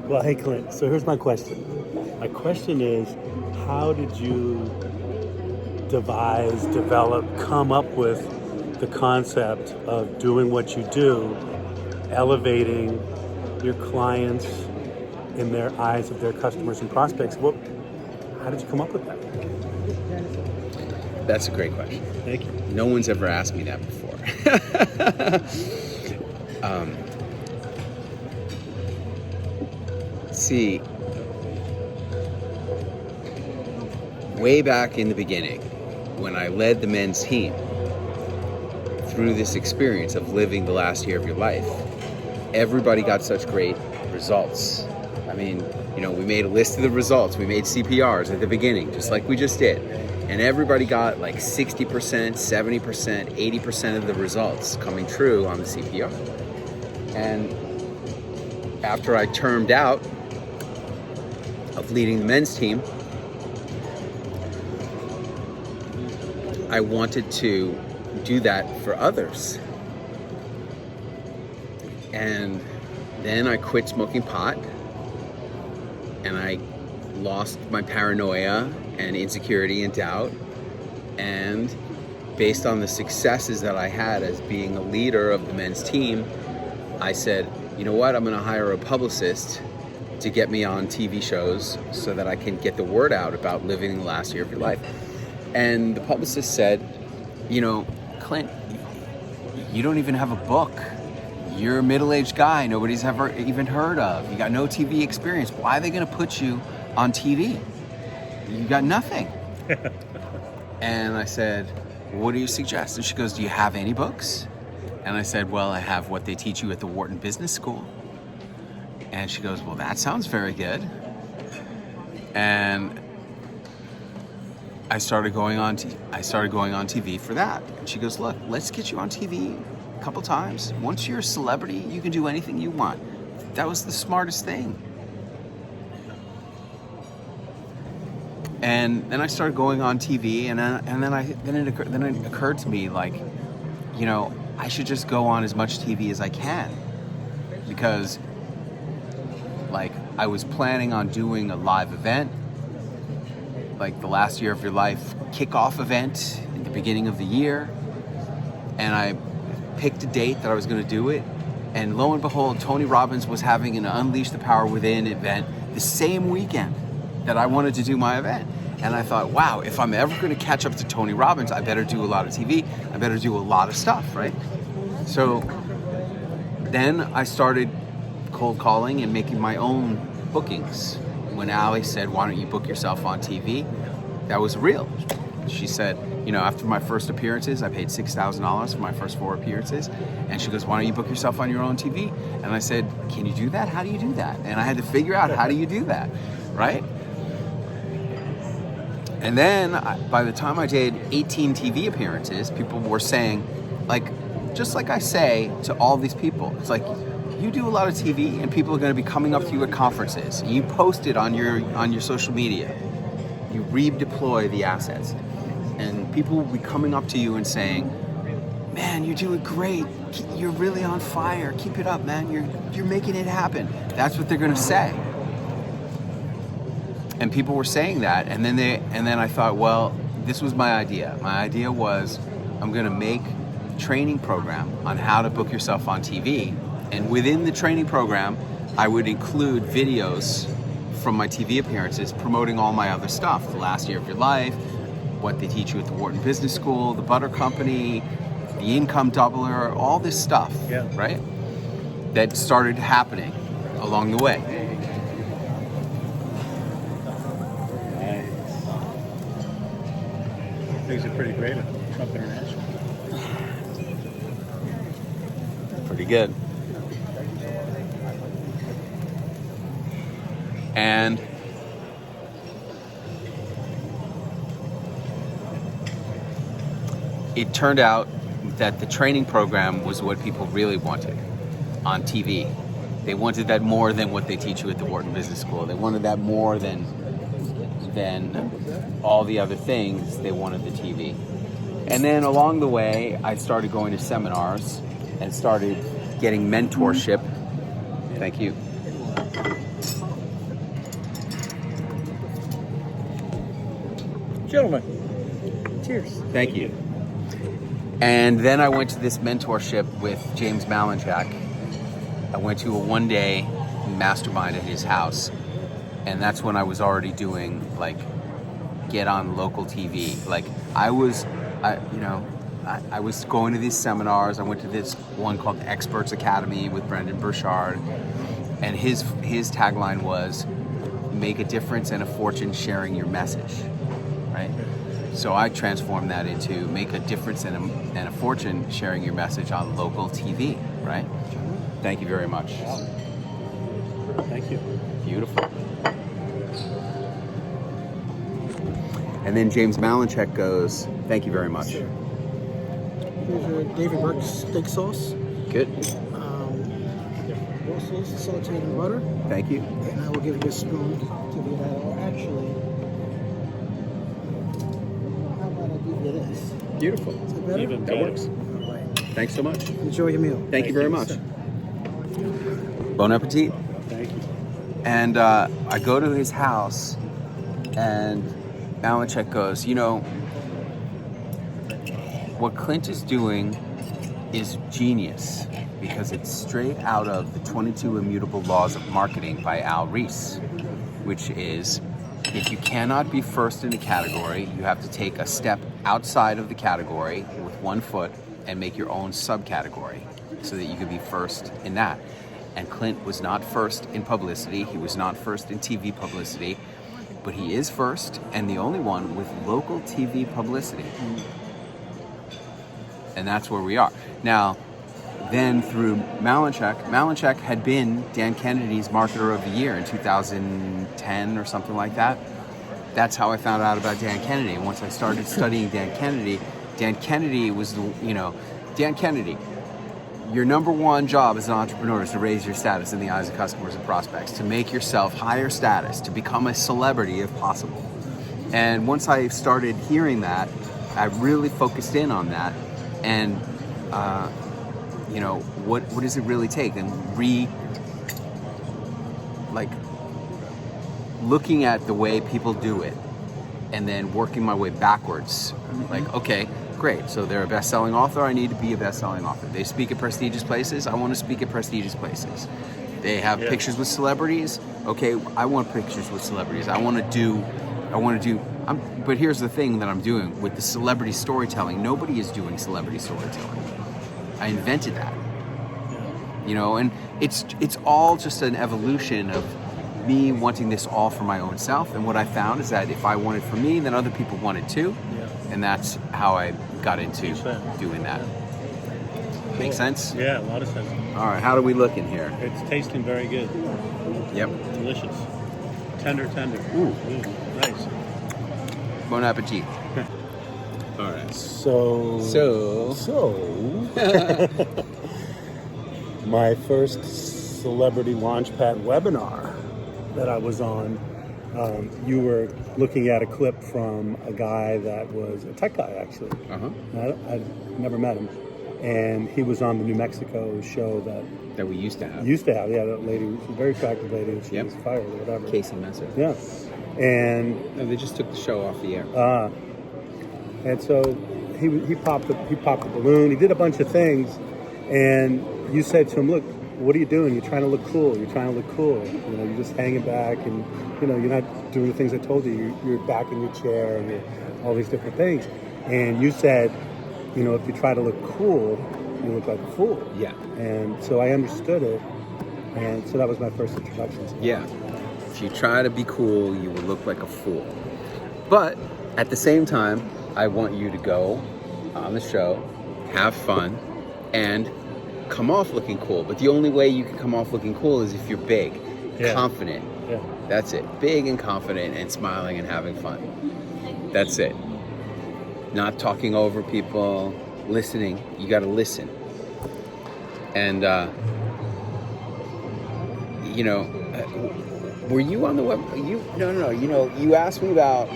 Well, hey, Clint, so here's my question. My question is, how did you devise, develop, come up with the concept of doing what you do, elevating your clients in their eyes of their customers and prospects? How did you come up with that? That's a great question. Thank you. No one's ever asked me that before. See, way back in the beginning, when I led the men's team through this experience of living the last year of your life, everybody got such great results. I mean, we made a list of the results. We made CPRs at the beginning, just like we just did. And everybody got like 60%, 70%, 80% of the results coming true on the CPR. And after I termed out of leading the men's team, I wanted to do that for others. And then I quit smoking pot, and I lost my paranoia and insecurity and doubt. And based on the successes that I had as being a leader of the men's team, I said, you know what, I'm gonna hire a publicist to get me on TV shows so that I can get the word out about living the last year of your life. And the publicist said, Clint, you don't even have a book. You're a middle-aged guy nobody's ever even heard of. You got no TV experience. Why are they gonna put you on TV? You got nothing. And I said, what do you suggest? And she goes, do you have any books? And I said, well, I have what they teach you at the Wharton Business School. And she goes, well, that sounds very good. And I started going on TV for that. And she goes, look, let's get you on TV a couple times. Once you're a celebrity, you can do anything you want. That was the smartest thing. And then I started going on TV, and then it occurred to me, like, I should just go on as much TV as I can, because, like, I was planning on doing a live event, like the last year of your life kickoff event in the beginning of the year, and I picked a date that I was going to do it, and lo and behold, Tony Robbins was having an Unleash the Power Within event the same weekend that I wanted to do my event. And I thought, wow, if I'm ever going to catch up to Tony Robbins, I better do a lot of TV. I better do a lot of stuff, right? So then I started cold calling and making my own bookings. When Allie said, why don't you book yourself on TV? That was real. She said, after my first appearances, I paid $6,000 for my first 4 appearances. And she goes, why don't you book yourself on your own TV? And I said, can you do that? How do you do that? And I had to figure out, how do you do that, right? And then by the time I did 18 TV appearances, people were saying, like, just like I say to all these people, it's like, you do a lot of TV and people are going to be coming up to you at conferences. You post it on your social media. You redeploy the assets. And people will be coming up to you and saying, man, you're doing great. You're really on fire. Keep it up, man. You're making it happen. That's what they're going to say. And people were saying that, and then I thought, well, this was my idea. My idea was, I'm going to make a training program on how to book yourself on TV, and within the training program, I would include videos from my TV appearances promoting all my other stuff, the last year of your life, what they teach you at the Wharton Business School, the Butter Company, the Income Doubler, all this stuff, right? That started happening along the way. Things are pretty great at Trump International. Pretty good. And it turned out that the training program was what people really wanted on TV. They wanted that more than what they teach you at the Wharton Business School. They wanted that more than all the other things. They wanted the TV. And then along the way, I started going to seminars and started getting mentorship. Thank you. Gentlemen, cheers. Thank you. And then I went to this mentorship with James Malinchak. I went to a one-day mastermind at his house, and that's when I was already doing like get on local TV. Like I was going to these seminars. I went to this one called the Experts Academy with Brendan Burchard, and his tagline was "Make a difference and a fortune sharing your message." Right. So I transformed that into make a difference and a fortune sharing your message on local TV. Right. Thank you very much. Thank you. Beautiful. And then James Malinchak goes, thank you very much. Here's your David Burke steak sauce. Good. Brussels sauteed in butter. Thank you. And I will give you a spoon to do that. Or actually, how about I give you this? Beautiful. Is that better? Even That better. works. All right. Thanks so much. Enjoy your meal. Thank you very much. Bon appetit. Thank you. And I go to his house, and Malinchak goes, you know, what Clint is doing is genius because it's straight out of the 22 Immutable Laws of Marketing by Al Ries, which is if you cannot be first in a category, you have to take a step outside of the category with one foot and make your own subcategory so that you can be first in that. And Clint was not first in publicity. He was not first in TV publicity, but he is first and the only one with local TV publicity. And that's where we are. Now, then through Malinchak had been Dan Kennedy's Marketer of the Year in 2010 or something like that. That's how I found out about Dan Kennedy. And once I started studying Dan Kennedy was, Dan Kennedy, your number one job as an entrepreneur is to raise your status in the eyes of customers and prospects, to make yourself higher status, to become a celebrity if possible. And once I started hearing that, I really focused in on that. And, what does it really take? And looking at the way people do it and then working my way backwards. Like, okay, great. So they're a best-selling author. I need to be a best-selling author. They speak at prestigious places. I want to speak at prestigious places. They have pictures with celebrities. Okay, I want pictures with celebrities. But here's the thing that I'm doing with the celebrity storytelling. Nobody is doing celebrity storytelling. I invented that. And it's all just an evolution of me wanting this all for my own self. And what I found is that if I want it for me, then other people want it too. Yeah. And that's how I got into doing that. Make sense? Yeah, a lot of sense. All right, how do we look in here? It's tasting very good. Yep. Delicious. Tender. Ooh. Nice. Bon appetit. All right. So my first celebrity launchpad webinar that I was on, you were looking at a clip from a guy that was a tech guy, actually. I'd never met him. And he was on the New Mexico show that we used to have. Yeah, that lady, she was a very attractive lady. She was fired or whatever. Casey Messer. Yeah. And no, they just took the show off the air. And so he popped the balloon. He did a bunch of things, and you said to him, "Look, what are you doing? You're trying to look cool. You're just hanging back, and you're not doing the things I told you. You're back in your chair, and all these different things." And you said, if you try to look cool, you look like a fool. Yeah. And so I understood it, and so that was my first introduction to it. Yeah. If you try to be cool, you will look like a fool. But at the same time, I want you to go on the show, have fun, and come off looking cool. But the only way you can come off looking cool is if you're big, confident. Yeah. That's it. Big and confident and smiling and having fun. That's it. Not talking over people, listening. You got to listen. And, were you on the web? No. You asked me about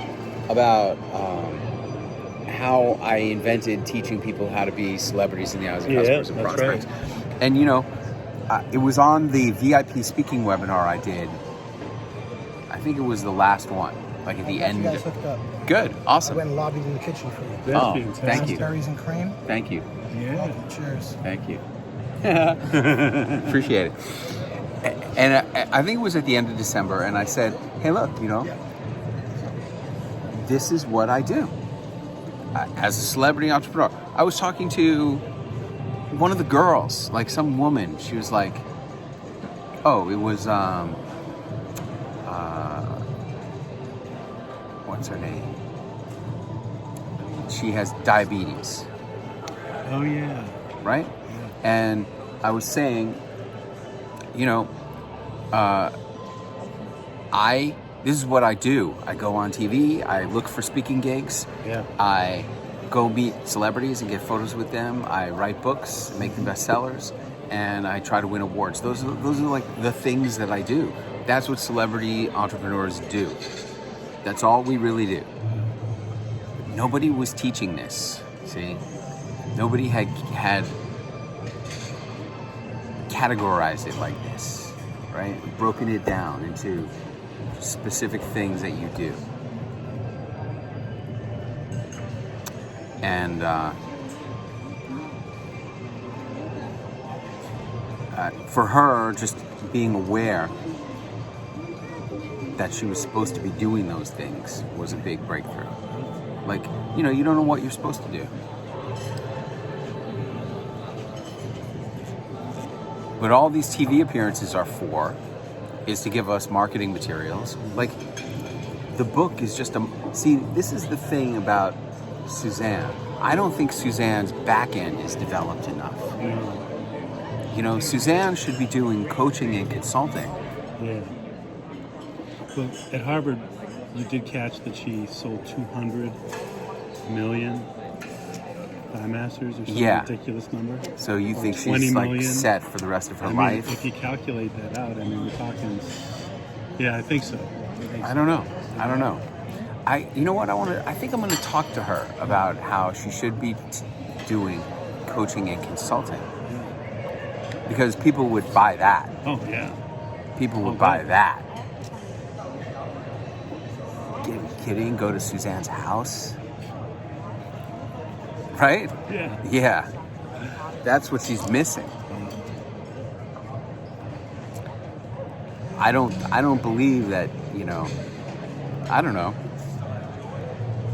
how I invented teaching people how to be celebrities in the eyes of customers and prospects. Right. And, it was on the VIP speaking webinar I did. I think it was the last one. Like at the You end. guys hooked up. Good, I awesome. went and lobbied in the kitchen for you. That's Oh, fantastic. thank you. Berries and cream. Thank you. Yeah. Cheers. Thank you. Appreciate it. And I think it was at the end of December, and I said, hey, look, this is what I do as a celebrity entrepreneur. I was talking to one of the girls, like some woman. She was like, oh, it was, what's her name? She has diabetes, Oh yeah. right? And I was saying, this is what I do. I go on TV, I look for speaking gigs, Yeah. I go meet celebrities and get photos with them, I write books, make them bestsellers, and I try to win awards. Those are like the things that I do. That's what celebrity entrepreneurs do. That's all we really do. Nobody was teaching this, see? Nobody had categorized it like this, right? Broken it down into specific things that you do. And for her, just being aware that she was supposed to be doing those things was a big breakthrough. Like, you don't know what you're supposed to do. What all these TV appearances are for is to give us marketing materials. Like, the book is just see, this is the thing about Suzanne. I don't think Suzanne's back end is developed enough. Suzanne should be doing coaching and consulting. Yeah. Well, at Harvard, you did catch that she sold 200 million Thigh Masters or some ridiculous number. So you think 20 she's like million? set for the rest of her I mean, life? if you calculate that out, we're talking. Yeah, I think so. I don't know. You know what? I think I'm going to talk to her about how she should be doing coaching and consulting. Because people would buy that. Oh, yeah. People would buy that. Are you kidding? Go to Suzanne's house? Right? Yeah. Yeah. That's what she's missing. I don't believe that, I don't know.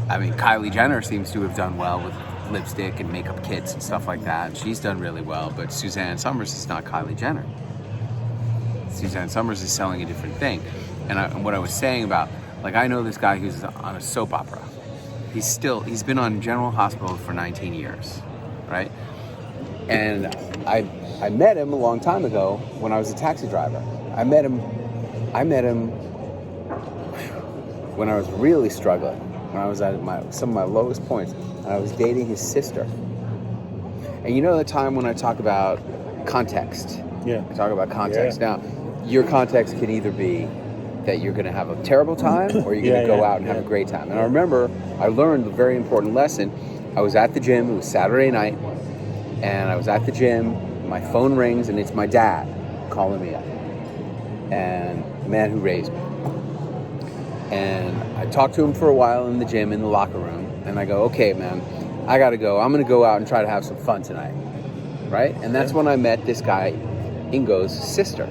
I mean, Kylie Jenner seems to have done well with lipstick and makeup kits and stuff like that. She's done really well, but Suzanne Summers is not Kylie Jenner. Suzanne Summers is selling a different thing. And what I was saying about, like, I know this guy who's on a soap opera. He's been on General Hospital for 19 years, right? And I met him a long time ago when I was a taxi driver. I met him when I was really struggling, when I was at some of my lowest points, and I was dating his sister. And the time when I talk about context? Yeah. I talk about context. Yeah. Now, your context can either be that you're going to have a terrible time or you're going to go out and have a great time. And I remember I learned a very important lesson. I was at the gym. It was Saturday night. And I was at the gym. My phone rings, and it's my dad calling me up. And the man who raised me. And I talked to him for a while in the gym, in the locker room. And I go, okay, man, I got to go. I'm going to go out and try to have some fun tonight. Right? And that's when I met this guy, Ingo's sister.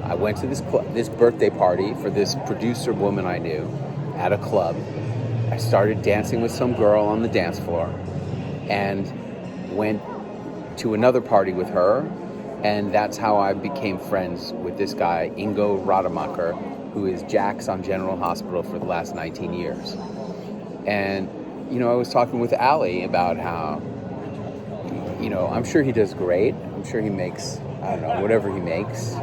I went to this birthday party for this producer woman I knew at a club. I started dancing with some girl on the dance floor and went to another party with her, and that's how I became friends with this guy, Ingo Rademacher, who is Jax on General Hospital for the last 19 years. And, I was talking with Ali about how, I'm sure he does great. I'm sure he makes, I don't know, whatever he makes.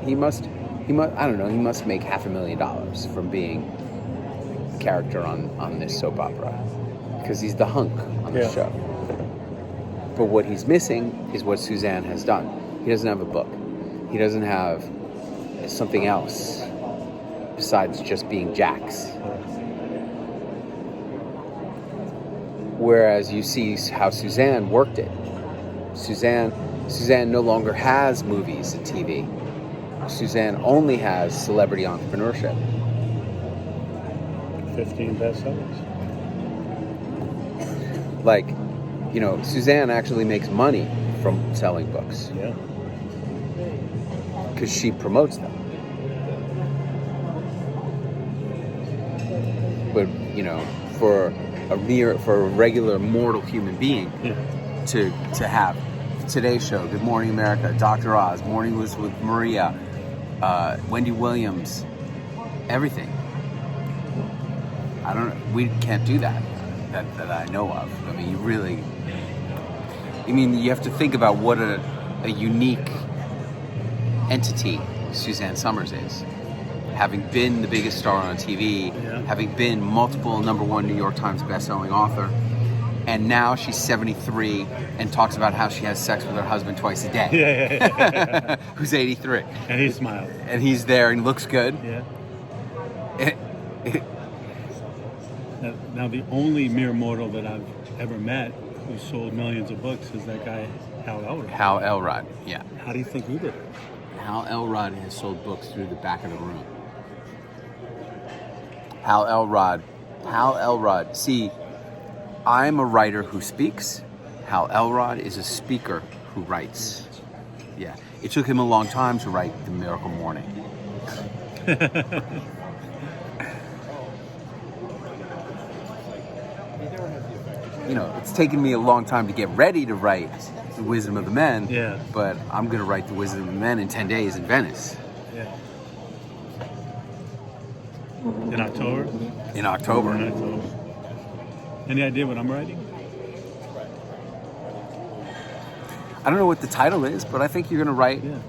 He must make $500,000 from being a character on this soap opera, because he's the hunk on the show. But what he's missing is what Suzanne has done. He doesn't have a book. He doesn't have something else besides just being Jax. Whereas you see how Suzanne worked it. Suzanne no longer has movies and TV. Suzanne only has celebrity entrepreneurship. 15 bestsellers. Like, you know, Suzanne actually makes money from selling books Yeah. because she promotes them. But, you know, for a regular mortal human being Yeah. to have Today's Show, Good Morning America, Dr. Oz, Morning with Maria, Wendy Williams, everything. We can't do that I know of. I mean, you have to think about what a unique entity Suzanne Summers is. Having been the biggest star on TV, having been multiple #1 New York Times bestselling author, and now she's 73 and talks about how she has sex with her husband twice a day. Yeah. Who's 83. And he smiled. And he's there and looks good. Yeah. Now, the only mere mortal that I've ever met who sold millions of books is that guy, Hal Elrod. Hal Elrod, yeah. How do you think he did it? Hal Elrod has sold books through the back of the room. Hal Elrod. See, I'm a writer who speaks. Hal Elrod is a speaker who writes. Yeah. It took him a long time to write The Miracle Morning. You know, it's taken me a long time to get ready to write The Wisdom of the Men. Yeah. But I'm going to write The Wisdom of the Men in 10 days in Venice. Yeah. In October? In October. In October. Any idea what I'm writing? I don't know what the title is, but I think you're going to write. Yeah.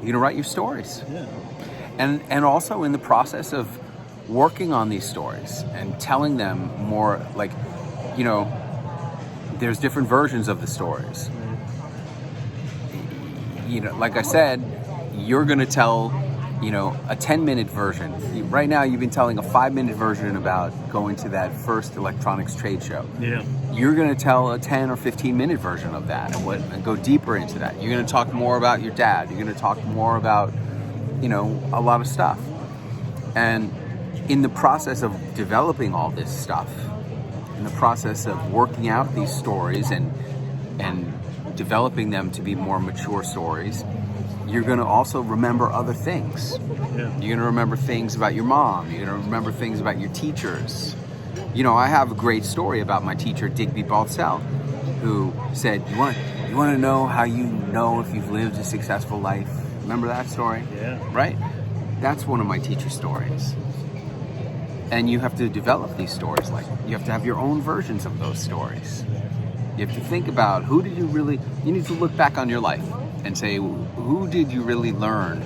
You're going to write your stories. Yeah. And also in the process of working on these stories and telling them more, like, you know, there's different versions of the stories. You know, like I said, you're going to tell, you know, a 10-minute version. Right now, you've been telling a 5-minute version about going to that first electronics trade show. Yeah. You're going to tell a 10 or 15-minute version of that and go deeper into that. You're going to talk more about your dad. You're going to talk more about, you know, a lot of stuff. And in the process of developing all this stuff, in the process of working out these stories and developing them to be more mature stories, you're going to also remember other things. Yeah. You're going to remember things about your mom. You're going to remember things about your teachers. You know, I have a great story about my teacher, Digby Baltzell, who said, you want to know how you know if you've lived a successful life? Remember that story? Yeah. Right? That's one of my teacher stories. And you have to develop these stories. Like, you have to have your own versions of those stories. You have to think about you need to look back on your life and say, who did you really learn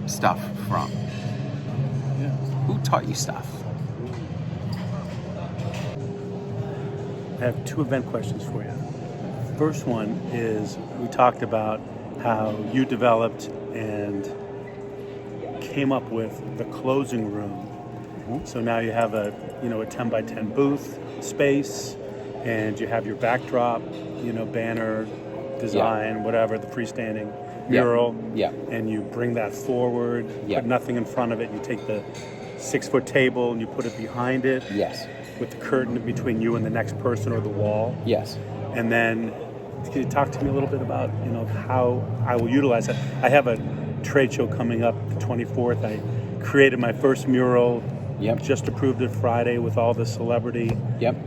stuff from? Yeah. Who taught you stuff? I have 2 event questions for you. First one is, we talked about how you developed and came up with the closing room. So now you have a 10 by 10 booth space, and you have your backdrop, banner, design, whatever, the freestanding mural. Yeah. And you bring that forward, put nothing in front of it. You take the 6-foot table and you put it behind it. Yes. With the curtain between you and the next person or the wall. Yes. And then, can you talk to me a little bit about, how I will utilize it? I have a trade show coming up the 24th. I created my first mural. Yep. Just approved it Friday with all the celebrity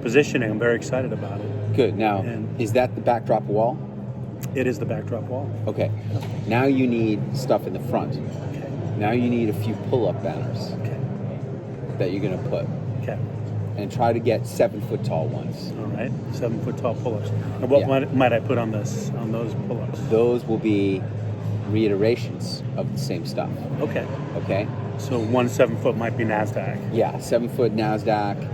positioning. I'm very excited about it. Good. Now, is that the backdrop wall? It is the backdrop wall. Okay. Now you need stuff in the front. Okay. Now you need a few pull-up banners that you're going to put. Okay. And try to get 7-foot tall ones. All right. 7-foot tall pull-ups. And what might I put on those pull-ups? Those will be reiterations of the same stuff. Okay. Okay. So one 7-foot might be NASDAQ. Yeah, 7-foot NASDAQ.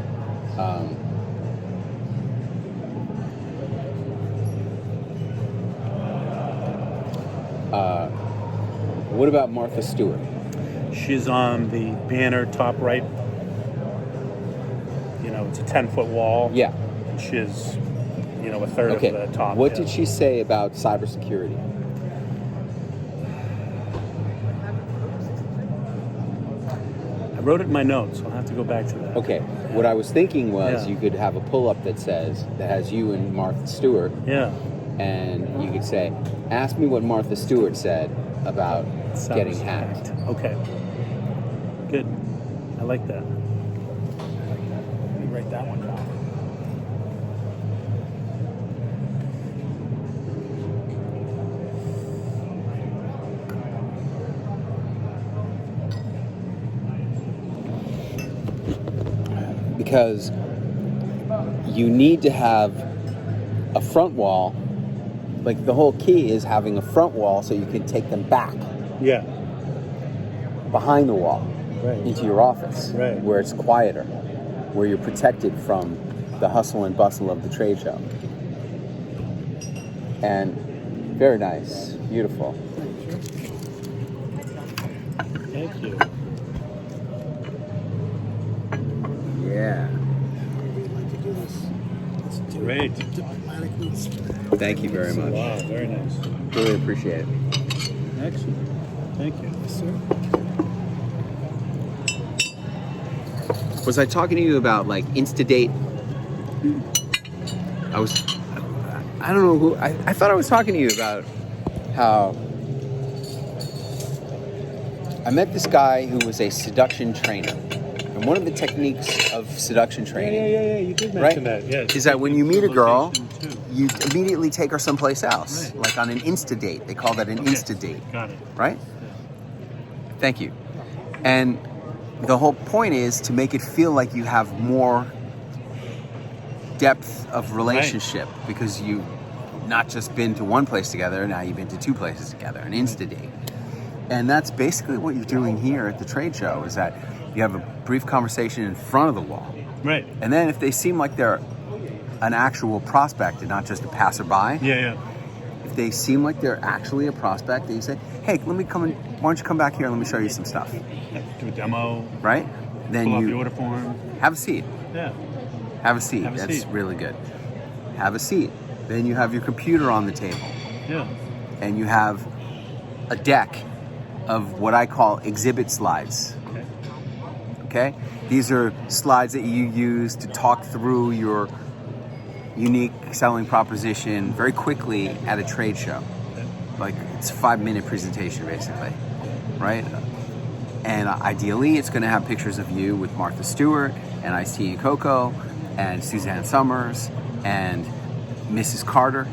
What about Martha Stewart? She's on the banner top right. It's a 10-foot wall. Yeah. She's, a third of the top. What did she say about cybersecurity? I wrote it in my notes, so I'll have to go back to that. Okay. What I was thinking was Yeah. you could have a pull-up that has you and Martha Stewart, Yeah. and you could say, ask me what Martha Stewart said about getting hacked. Okay. Good. I like that. Let me write that one down. Because you need to have a front wall. Like, the whole key is having a front wall so you can take them back Yeah. behind the wall Right. into your office, Right. where it's quieter, where you're protected from the hustle and bustle of the trade show. And very nice, beautiful. Thank you. Yeah. We'd like to do this. Let's do it Great. diplomatically. Thank you very much. Wow, very nice. Really appreciate it. Excellent. Thank you. Yes, sir. Was I talking to you about like Instadate? I don't know who, I thought I was talking to you about how I met this guy who was a seduction trainer. And one of the techniques of seduction training Yeah. You did mention that. Yes. is that when you meet a girl, Location, too. you immediately take her someplace else. Right. Like on an Instadate. They call that an Okay. Instadate. Got it. Right? Thank you. And the whole point is to make it feel like you have more depth of relationship because you've not just been to one place together, now you've been to two places together, an Instadate. And that's basically what you're doing here at the trade show, is that you have a brief conversation in front of the wall. Right. And then if they seem like they're an actual prospect and not just a passerby, Yeah. if they seem like they're actually a prospect, then you say, hey, why don't you come back here and let me show you some stuff, Do a demo. right? Then Fill out the you order form. have a seat. Yeah. Have a seat. Have a That's seat. really good. Have a seat. Then you have your computer on the table Yeah. and you have a deck of what I call exhibit slides. Okay. Okay? These are slides that you use to talk through your unique selling proposition very quickly at a trade show. Okay. Like, it's a 5-minute presentation basically, right? And ideally it's going to have pictures of you with Martha Stewart and Ice Tea and Coco and Suzanne Summers and Mrs. Carter.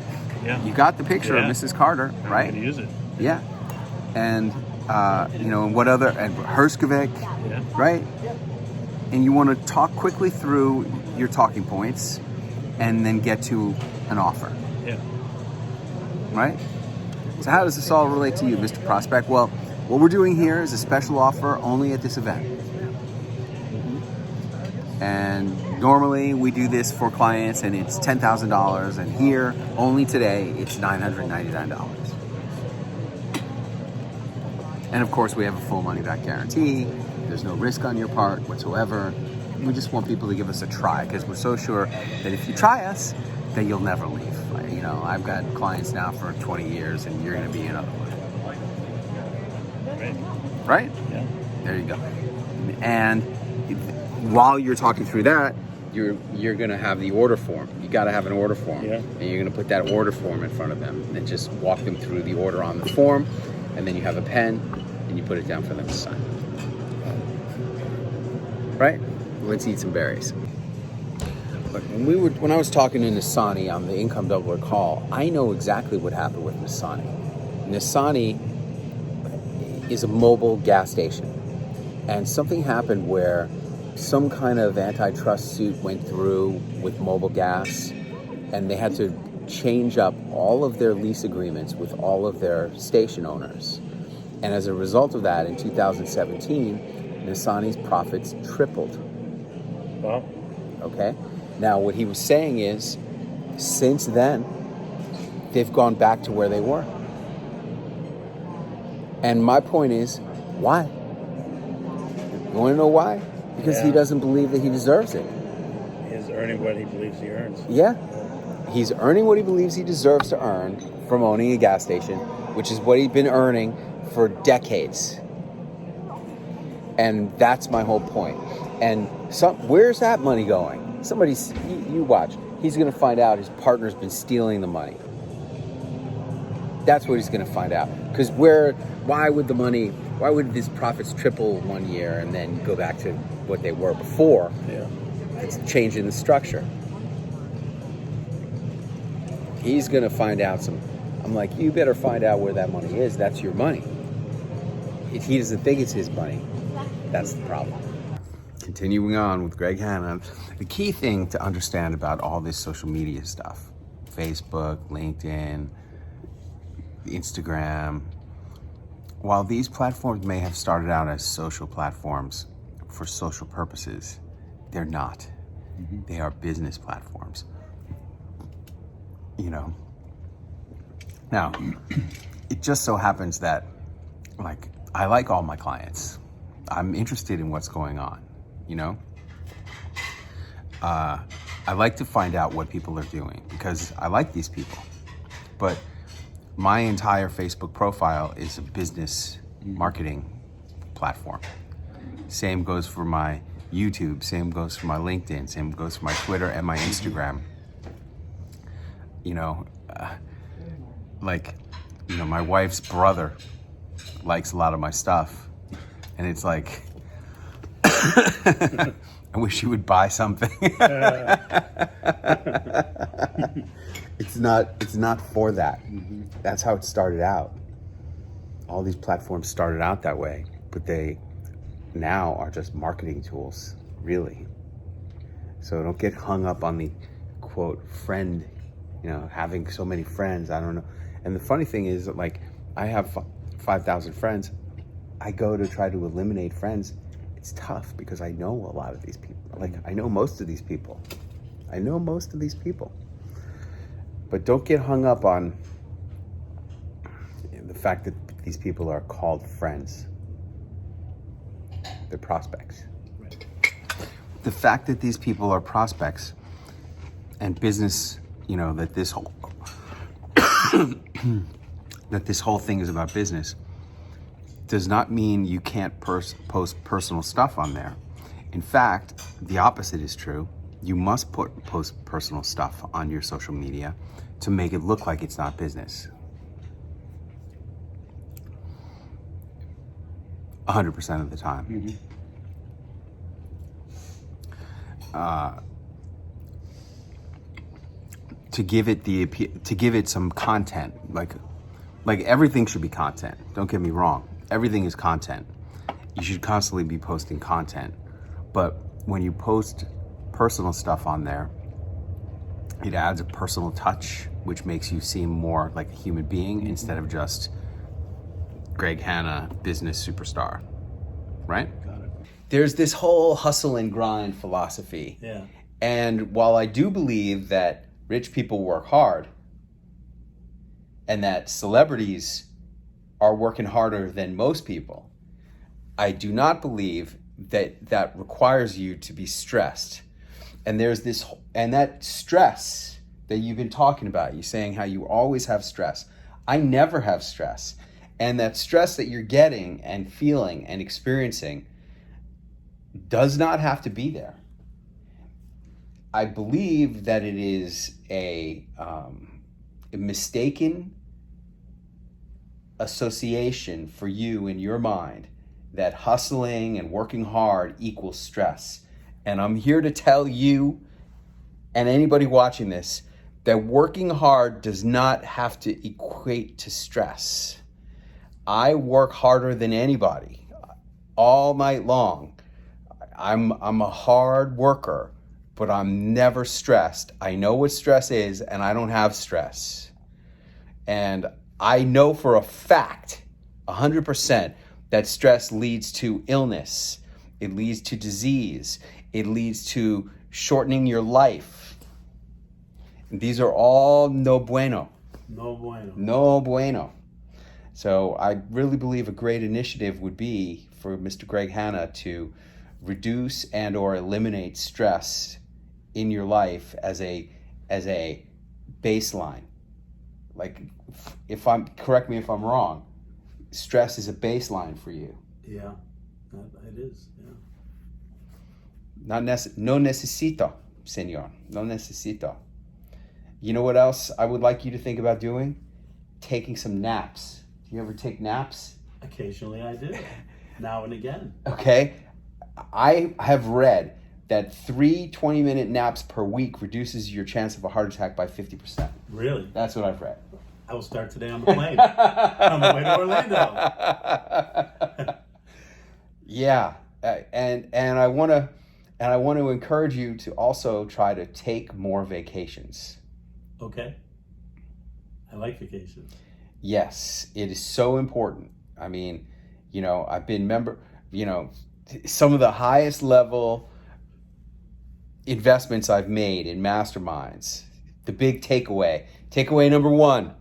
Yeah. You got the picture Yeah. of Mrs. Carter, I'm right? gonna use it. Yeah. And and what other, and Herskovich, Yeah. right? And you want to talk quickly through your talking points and then get to an offer, Yeah. right? So how does this all relate to you, Mr. Prospect? Well, what we're doing here is a special offer only at this event. And normally we do this for clients and it's $10,000, and here, only today, it's $999. And of course we have a full money back guarantee. There's no risk on your part whatsoever. We just want people to give us a try because we're so sure that if you try us, then you'll never leave. You know, I've got clients now for 20 years and you're going to be another one. Right. Right? Yeah. There you go. And while you're talking through that, you're going to have the order form. You got to have an order form. Yeah. And you're going to put that order form in front of them and just walk them through the order on the form. And then you have a pen and you put it down for them to sign. Right? Let's eat some berries. Look, when I was talking to Nisani on the Income Doubler call, I know exactly what happened with Nisani. Nisani is a mobile gas station. And something happened where some kind of antitrust suit went through with mobile gas, and they had to change up all of their lease agreements with all of their station owners. And as a result of that, in 2017, Nisani's profits tripled. Wow. Okay? Now, what he was saying is, since then, they've gone back to where they were. And my point is, why? You want to know why? Because he doesn't believe that he deserves it. He's earning what he believes he earns. Yeah. He's earning what he believes he deserves to earn from owning a gas station, which is what he's been earning for decades. And that's my whole point. And where's that money going? You watch. He's going to find out his partner's been stealing the money. That's what he's going to find out. Because why would these profits triple 1 year and then go back to what they were before? Yeah. It's changing the structure. He's going to find out I'm like, you better find out where that money is. That's your money. If he doesn't think it's his money, that's the problem. Continuing on with Greg Hanna, the key thing to understand about all this social media stuff, Facebook, LinkedIn, Instagram, while these platforms may have started out as social platforms for social purposes, they're not. Mm-hmm. They are business platforms. You know? Now, it just so happens that, I like all my clients. I'm interested in what's going on, you know? I like to find out what people are doing because I like these people. But my entire Facebook profile is a business marketing platform. Same goes for my YouTube, same goes for my LinkedIn, same goes for my Twitter and my Instagram. You know, my wife's brother likes a lot of my stuff. And it's like, I wish you would buy something. It's not for that. Mm-hmm. That's how it started out. All these platforms started out that way, but they now are just marketing tools, really. So don't get hung up on the quote friend, having so many friends. I don't know. And the funny thing is that I have 5,000 friends. I go to try to eliminate friends. It's tough because I know a lot of these people. I know most of these people. But don't get hung up on the fact that these people are called friends. They're prospects. Right. The fact that these people are prospects and business, that this whole that this whole thing is about business does not mean you can't post personal stuff on there. In fact, the opposite is true. You must post personal stuff on your social media to make it look like it's not business. 100% of the time. Mm-hmm. To give it some content, like everything should be content. Don't get me wrong. Everything is content. You should constantly be posting content. But when you post personal stuff on there, it adds a personal touch, which makes you seem more like a human being instead of just Greg Hanna, business superstar, right? Got it. There's this whole hustle and grind philosophy. Yeah. And while I do believe that rich people work hard and that celebrities are working harder than most people, I do not believe that requires you to be stressed. And there's that stress that you've been talking about, you saying how you always have stress. I never have stress. And that stress that you're getting and feeling and experiencing does not have to be there. I believe that it is a mistaken association for you in your mind that hustling and working hard equals stress. And I'm here to tell you and anybody watching this that working hard does not have to equate to stress. I work harder than anybody all night long. I'm a hard worker, but I'm never stressed. I know what stress is, and I don't have stress. And I know for a fact, 100%, that stress leads to illness. It leads to disease. It leads to shortening your life. And these are all no bueno. No bueno. No bueno. So I really believe a great initiative would be for Mr. Greg Hanna to reduce and or eliminate stress in your life as a baseline. Correct me if I'm wrong, stress is a baseline for you. Yeah. It is, yeah. No necesito, señor. No necesito. You know what else I would like you to think about doing? Taking some naps. Do you ever take naps? Occasionally I do. Now and again. Okay. I have read that 3 20-minute naps per week reduces your chance of a heart attack by 50%. Really? That's what I've read. I will start today on the plane. On the way to Orlando. Yeah. And I want to encourage you to also try to take more vacations. Okay. I like vacations. Yes, it is so important. I mean, I've been some of the highest level investments I've made in masterminds. The big takeaway. Takeaway number 1,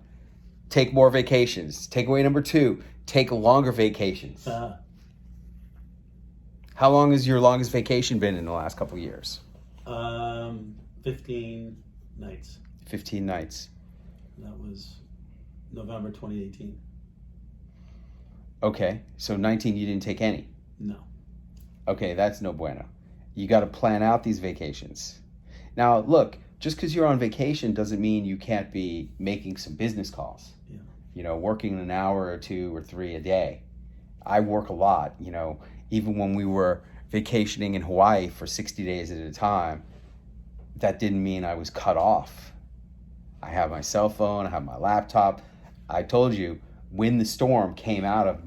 take more vacations. Takeaway number 2, take longer vacations. How long has your longest vacation been in the last couple of years? 15 nights. 15 nights. That was November 2018. Okay, so 19 you didn't take any. No. Okay, that's no bueno. You got to plan out these vacations. Now, look, just because you're on vacation doesn't mean you can't be making some business calls. Yeah. Working an hour or 2 or 3 a day. I work a lot, even when we were vacationing in Hawaii for 60 days at a time, that didn't mean I was cut off. I have my cell phone, I have my laptop. I told you, when the storm came out of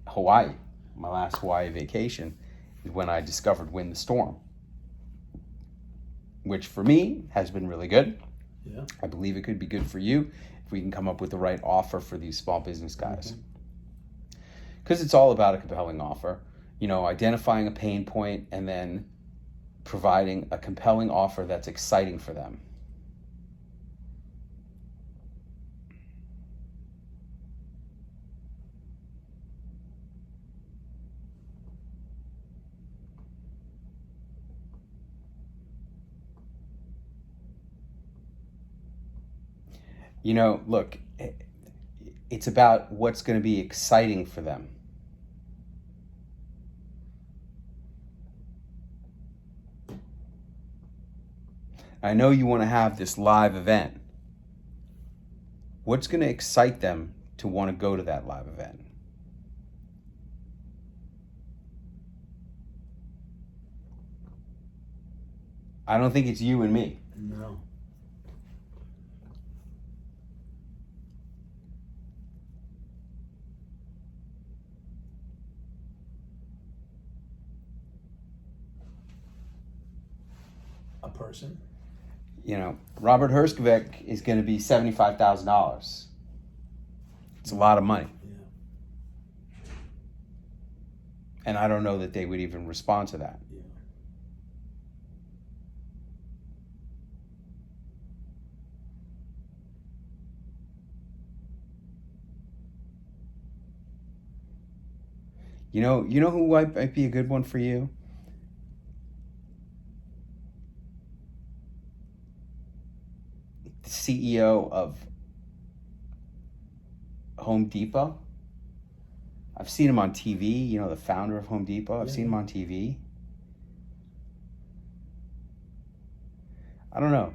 Hawaii, my last Hawaii vacation, is when I discovered Win the Storm, which for me has been really good. Yeah. I believe it could be good for you if we can come up with the right offer for these small business guys. Because it's all about a compelling offer, identifying a pain point and then providing a compelling offer that's exciting for them. Look, it's about what's going to be exciting for them. I know you want to have this live event. What's going to excite them to want to go to that live event? I don't think it's you and me. No. A person. Robert Herskovic is going to be $75,000. It's a lot of money. Yeah. And I don't know that they would even respond to that. Yeah. You know who might be a good one for you? The CEO of Home Depot. I've seen him on TV, the founder of Home Depot. I've seen him on TV. I don't know.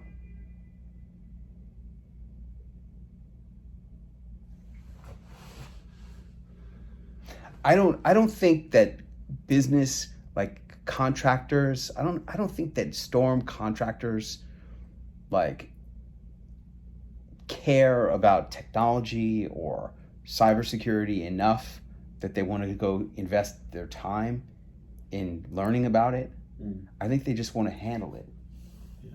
I don't think that business, like contractors, I don't think that storm contractors care about technology or cybersecurity enough that they want to go invest their time in learning about it. I think they just want to handle it. Yeah.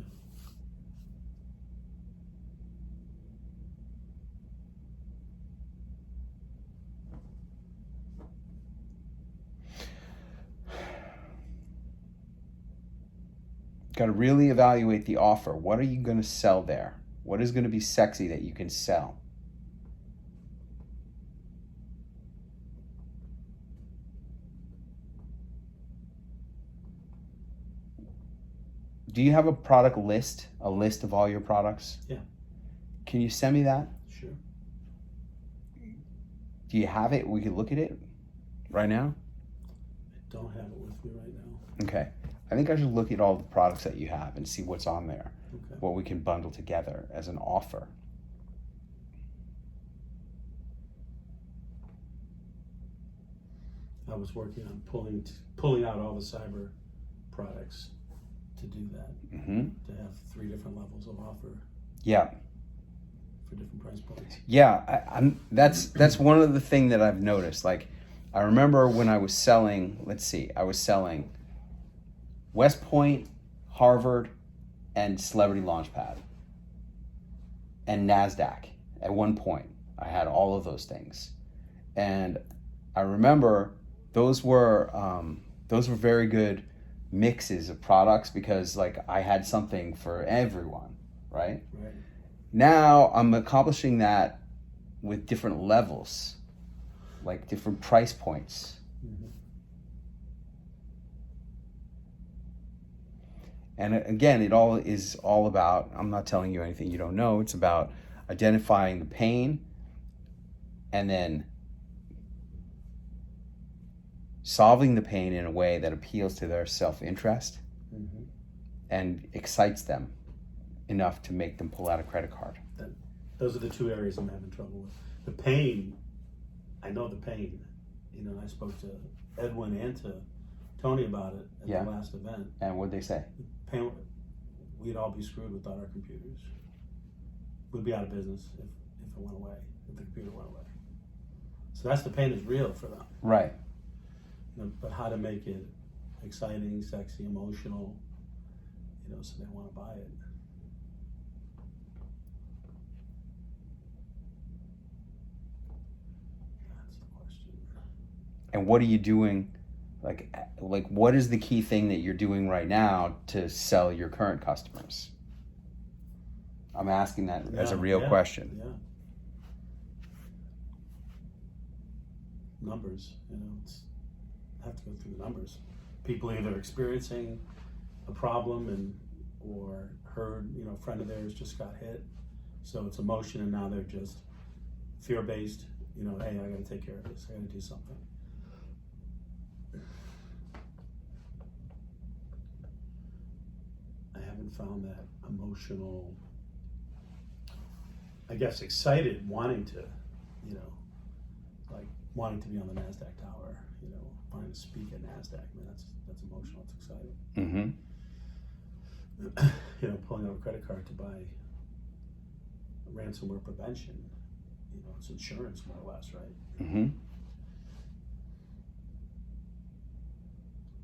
Got to really evaluate the offer. What are you going to sell there? What is going to be sexy that you can sell? Do you have a product list, a list of all your products? Yeah. Can you send me that? Sure. Do you have it? We could look at it right now. I don't have it with me right now. Okay. I think I should look at all the products that you have and see what's on there, Okay. what we can bundle together as an offer. I was working on pulling out all the cyber products to do that. Mm-hmm. To have 3 different levels of offer Yeah. for different price points. Yeah, that's one of the thing that I've noticed. Like, I remember when I was selling, I was selling West Point, Harvard, and Celebrity Launchpad, and NASDAQ. At one point, I had all of those things, and I remember those were very good mixes of products because like I had something for everyone, right? Right. Now I'm accomplishing that with different levels, like different price points. Mm-hmm. And again, it all is all about, I'm not telling you anything you don't know, it's about identifying the pain and then solving the pain in a way that appeals to their self-interest Mm-hmm. and excites them enough to make them pull out a credit card. Those are the 2 areas I'm having trouble with. The pain, I know the pain. You know, I spoke to Edwin and to Tony about it at the last event. And what'd they say? Pain, we'd all be screwed without our computers. We'd be out of business if it went away, if the computer went away. So that's the pain that's real for them. Right. You know, but how to make it exciting, sexy, emotional, you know, so they want to buy it. That's the question. And what are you doing? Like what is the key thing that you're doing right now to sell your current customers? I'm asking that as a real question. Yeah. Numbers, you know, I have to go through the numbers. People either experiencing a problem or heard, you know, a friend of theirs just got hit. So it's emotion and now they're just fear-based, you know, hey, I gotta take care of this, I gotta do something. I haven't found that emotional, I guess, excited, wanting to, you know, like wanting to be on the NASDAQ tower, you know, wanting to speak at NASDAQ. I mean, that's emotional, it's exciting. Mm-hmm. You know, pulling out a credit card to buy ransomware prevention, you know, it's insurance more or less, right? Mm-hmm.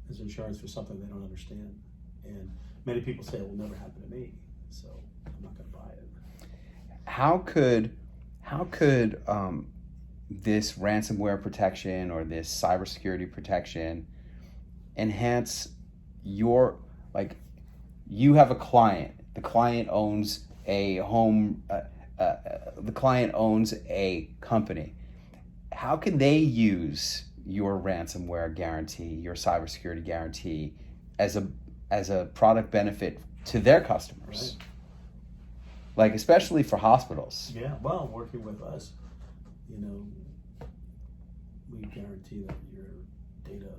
It's insurance for something they don't understand. And many people say it will never happen to me, so I'm not gonna buy it. How could this ransomware protection or this cybersecurity protection enhance your, like, you have a client, the client owns a home, the client owns a company. How can they use your ransomware guarantee, your cybersecurity guarantee as a product benefit to their customers? Right. Like, especially for hospitals. Yeah, well, working with us, you know, we guarantee that your data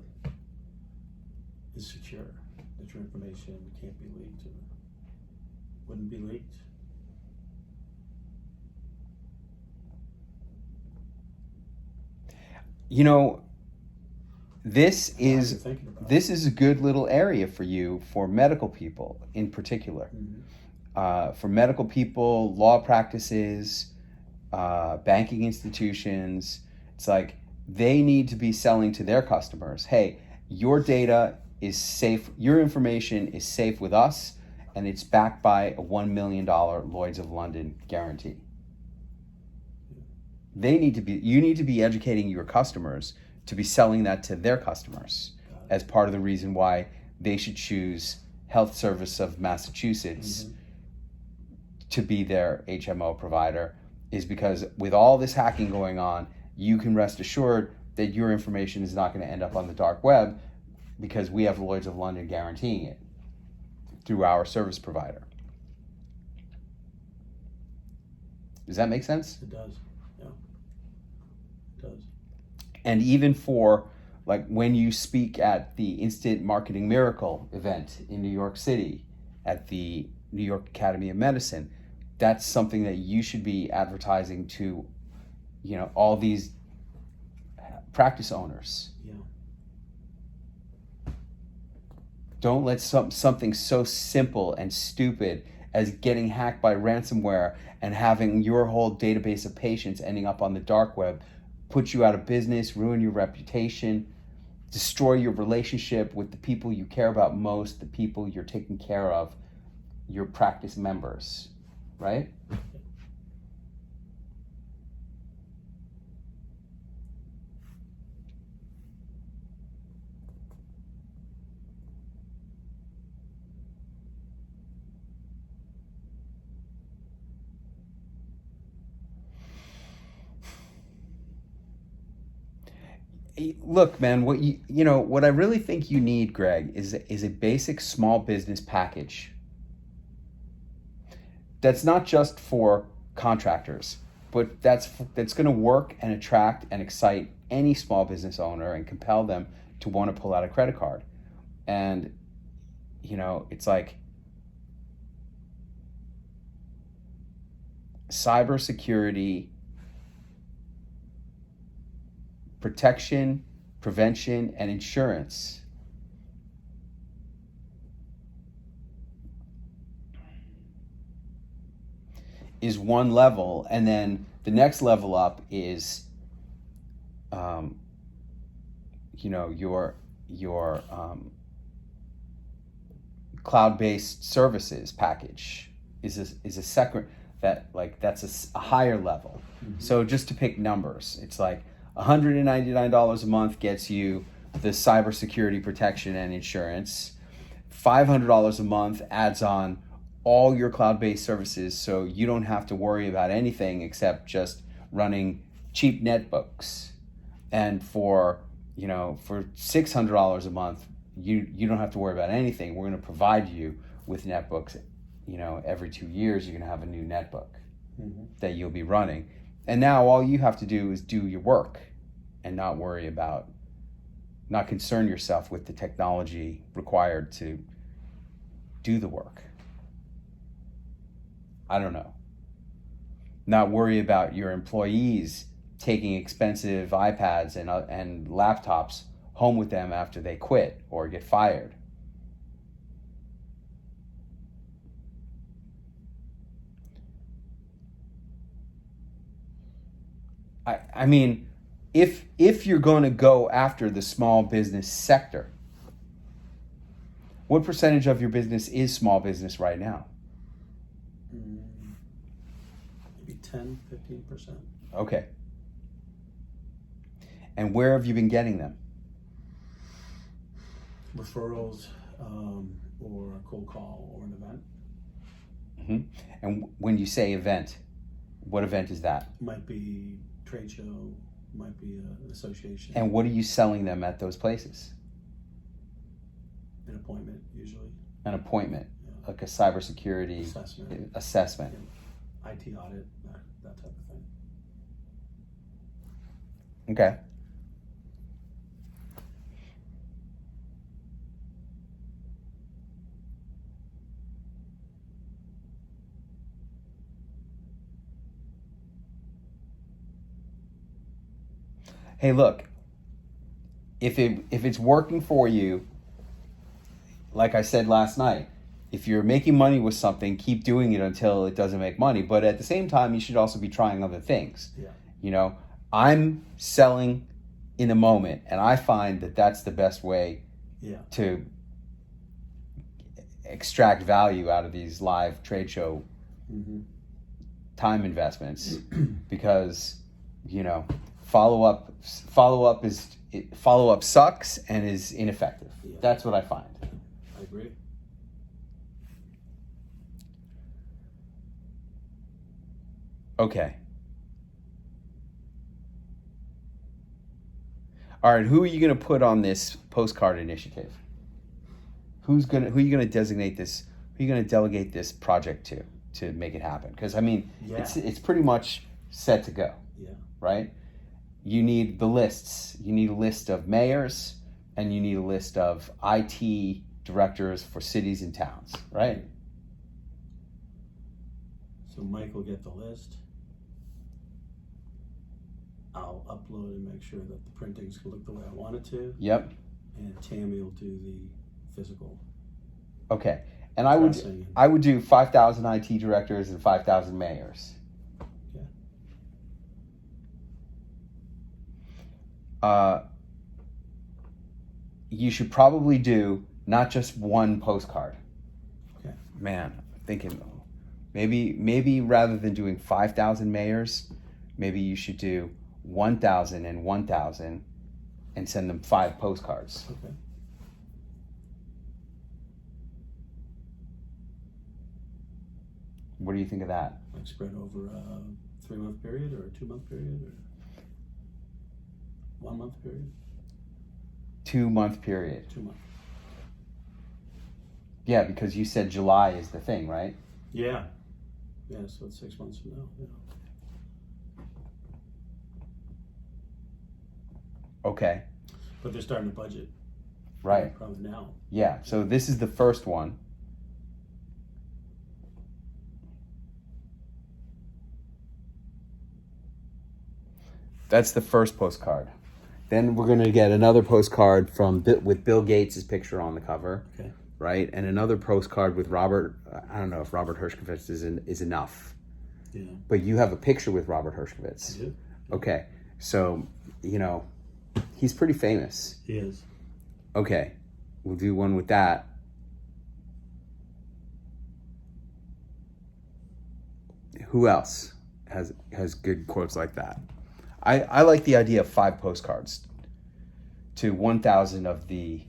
is secure, that your information can't be leaked or wouldn't be leaked. You know, this is a good little area for you, for medical people in particular. Mm-hmm. For medical people, law practices, banking institutions, it's like they need to be selling to their customers, hey, your data is safe, your information is safe with us, and it's backed by a $1 million Lloyd's of London guarantee. You need to be educating your customers to be selling that to their customers as part of the reason why they should choose Health Service of Massachusetts to be their HMO provider, is because with all this hacking going on, you can rest assured that your information is not going to end up on the dark web because we have Lloyd's of London guaranteeing it through our service provider. Does that make sense? It does, yeah, it does. And even for like when you speak at the Instant Marketing Miracle event in New York City at the New York Academy of Medicine, that's something that you should be advertising to, all these practice owners. Yeah. Don't let something so simple and stupid as getting hacked by ransomware and having your whole database of patients ending up on the dark web put you out of business, ruin your reputation, destroy your relationship with the people you care about most, the people you're taking care of, your practice members, right? Look, man, what I really think you need, Greg, is a basic small business package. That's not just for contractors, but that's going to work and attract and excite any small business owner and compel them to want to pull out a credit card. And it's like cybersecurity, protection, prevention, and insurance. Is one level, and then the next level up is, your cloud-based services package is a second that's a higher level. Mm-hmm. So just to pick numbers, it's like $199 a month gets you the cybersecurity protection and insurance. $500 a month adds on all your cloud-based services, so you don't have to worry about anything except just running cheap netbooks. And for $600 a month, you don't have to worry about anything. We're going to provide you with netbooks. Every 2 years you're going to have a new netbook that you'll be running. And now all you have to do is do your work and not concern yourself with the technology required to do the work. I don't know. Not worry about your employees taking expensive iPads and laptops home with them after they quit or get fired. I mean, if you're going to go after the small business sector, what percentage of your business is small business right now? Maybe 10-15%. Okay. And where have you been getting them? Referrals, or a cold call, or an event. Mm-hmm. And when you say event, what event is that? Might be trade show, might be an association. And what are you selling them at those places? An appointment, usually. An appointment, Yeah. like a cybersecurity assessment. Yeah. IT audit, that type of thing. Okay. Hey, look, if it's working for you, like I said last night, if you're making money with something, keep doing it until it doesn't make money. But at the same time, you should also be trying other things. Yeah. I'm selling in the moment, and I find that that's the best way to extract value out of these live trade show time investments because, follow up sucks and is ineffective. Yeah. That's what I find. I agree. Okay. All right, who are you going to put on this postcard initiative? Who are you going to designate this? Who are you going to delegate this project to make it happen? Because it's pretty much set to go. Yeah. Right? you need the lists. You need a list of mayors, and you need a list of IT directors for cities and towns, right? So Mike will get the list. I'll upload and make sure that the printing's gonna look the way I want it to. Yep. And Tammy will do the physical. Okay. And I pressing. would do 5,000 IT directors and 5,000 mayors. Yeah. You should probably do not just one postcard. Okay. Man, I'm thinking maybe rather than doing 5,000 mayors, maybe you should do 1,000 and 1,000 and send them 5 postcards. Okay. What do you think of that? Like spread over a 3-month period or a 2-month period or 1-month period? 2-month period. 2 months. Yeah, because you said July is the thing, right? Yeah. Yeah, so it's 6 months from now. Yeah. Okay. But they're starting to budget. Right. Probably now. Yeah, so this is the first one. That's the first postcard. Then we're going to get another postcard with Bill Gates' picture on the cover. Okay. Right? And another postcard with Robert, I don't know if Robert Hershkovitz is enough. Yeah. But you have a picture with Robert Hershkovitz. I do. Okay. So, he's pretty famous. He is. Okay. We'll do one with that. Who else has good quotes like that? I like the idea of 5 postcards to 1,000 of the,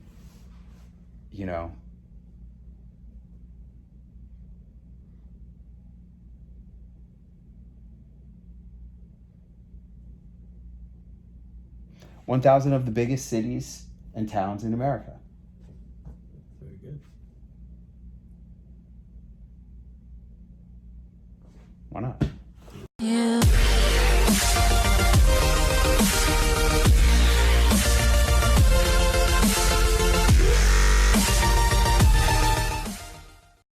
1,000 of the biggest cities and towns in America. Very good. Why not? Yeah.